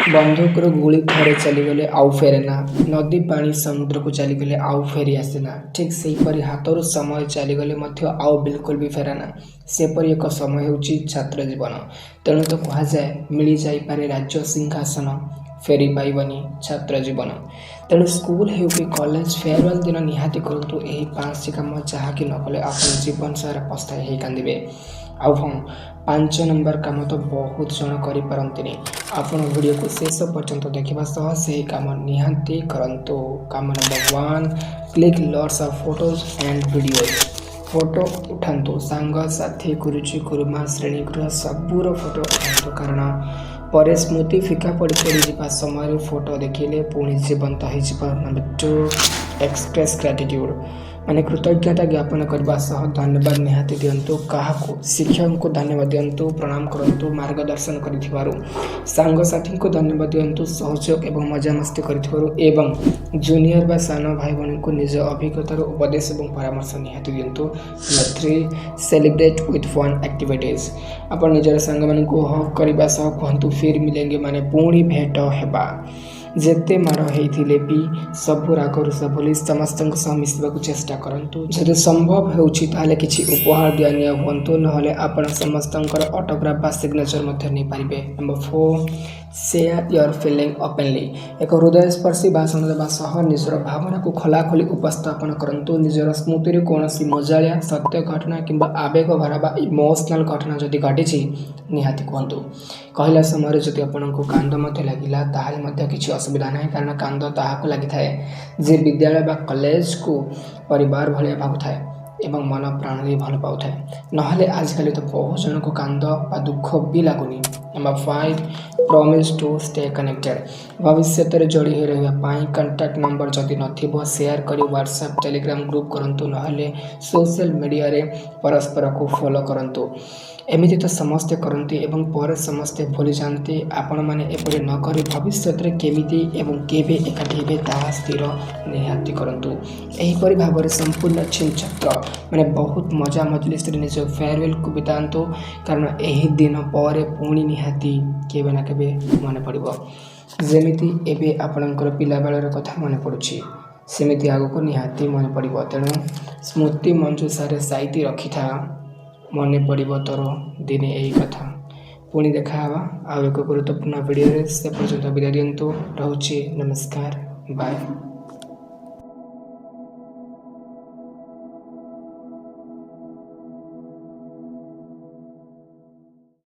बंधुकर गुली थरे चलीगले आउ फेरे ना नदी पानी समुद्र को चलीगले आउ फेरी आसेना ठीक से परी हाथर समय चलीगले आउ बिल्कुल भी फेराना सेपरी एक समय होची छात्र जीवन तेणु तो कह जाए मिल जाए राज्य सिंहासन फेरी पाइबनी छात्र जीवन तेणु स्कूल हो कि कॉलेज फेयरवेल दिन निहाती करूँ यही 5टी कम जहाँकि नकले आप जीवन सारा पस्ताई हो कांदे आउ हाँ 5 नंबर काम तो बहुत जन करें आपण वीडियो को शेष पर्यंत देखा सह से काम निहाती करंतु काम number 1 click lots of photos and videos photo उठातु सांग साथी गुरुजी गुरुमा श्रेणीगृह सबूर फोटो उठातु कारण पर स्मृति फिका पड़ पड़ समय फोटो देखिले पुणी जीवंत हो। नंबर 2 एक्सप्रेस ग्रेटिट्यूड माने कृतज्ञता ज्ञापन करने सह धन्यवाद निहाती दिंतु क्या शिक्षक को धन्यवाद दिंतु प्रणाम करंतु मार्गदर्शन करिथिबारु सांगसाथी को धन्यवाद दिंतु सहयोग एवं मजामस्ती करिथिबारु एवं जूनियर बा सान भाई बहन को निज अभिज्ञतार उपदेश एवं परामर्श निहाती दिंतु। Number 3 celebrate with fun activities आपण निजर सांग मान को हक करने सह कहतु फिर मिलेंगे माने पुणी भेट हेबा जेते माड़ होते भी सबू राग रुषा भूली समस्त मिसवा चेष्टा करूँ जब संभव होता किसी उपहार दिया हूँ ना आप समस्त ऑटोग्राफ बा सिग्नेचर नहीं पारे। Number 4 share your feeling openly एक हृदयस्पर्शी भाषण देवा निजर भावना को खोलाखोली उपस्थापन करूँ निजर स्मृति कौन मजाया सत्य घटना कि आवेग भरा बा इमोशनल घटना जदि घटी निहाती कहतु कहला समय जदि आपन को कांद लगिला ताहाले किसी असुविधा ना कारण कांद ताहाको लगी थाए जे विद्यालय बा कॉलेज को परिवार भाया भावुए एवं मन प्राण भी भल पाऊ थाए नहले आजकल तो बहुत जन को कांद बा दुख भी लगुनि। Number 5 promise to stay connected भविष्य में जोड़ी हो रहा कांटेक्ट नंबर जदि न शेयर करी व्हाट्सएप टेलीग्राम ग्रुप करंतु नहले सोशल मीडिया रे परस्पर को फॉलो करंतु एमिति तो समस्ते करती एवं पर समस्ते भूली जाती आपण मैंने एपरी न करी भविष्य में केमिति एवं केबे एकाठी हेबे ताहा स्थिर निहाती करंतु एहीपरि भाव संपूर्ण छात्र मैंने बहुत मजा मजलिस निज फेयरवेल को बितातु कारण यही दिन पर पुणी निहाती केबे ना केबे मन पड़ो जमीती एबे आपणकर पिला बेलर कथा मन पड़ुछि सेमिति आगको निहाती मन पड़ो तेणु स्मृति मंजूषारे साइती रखी था मन पड़ो तोर दिने यही कथा पुणी देखा आउ एक गुरुत्वपूर्ण वीडियो से पर्यंत विदाय दिंतु रोचे नमस्कार बाय।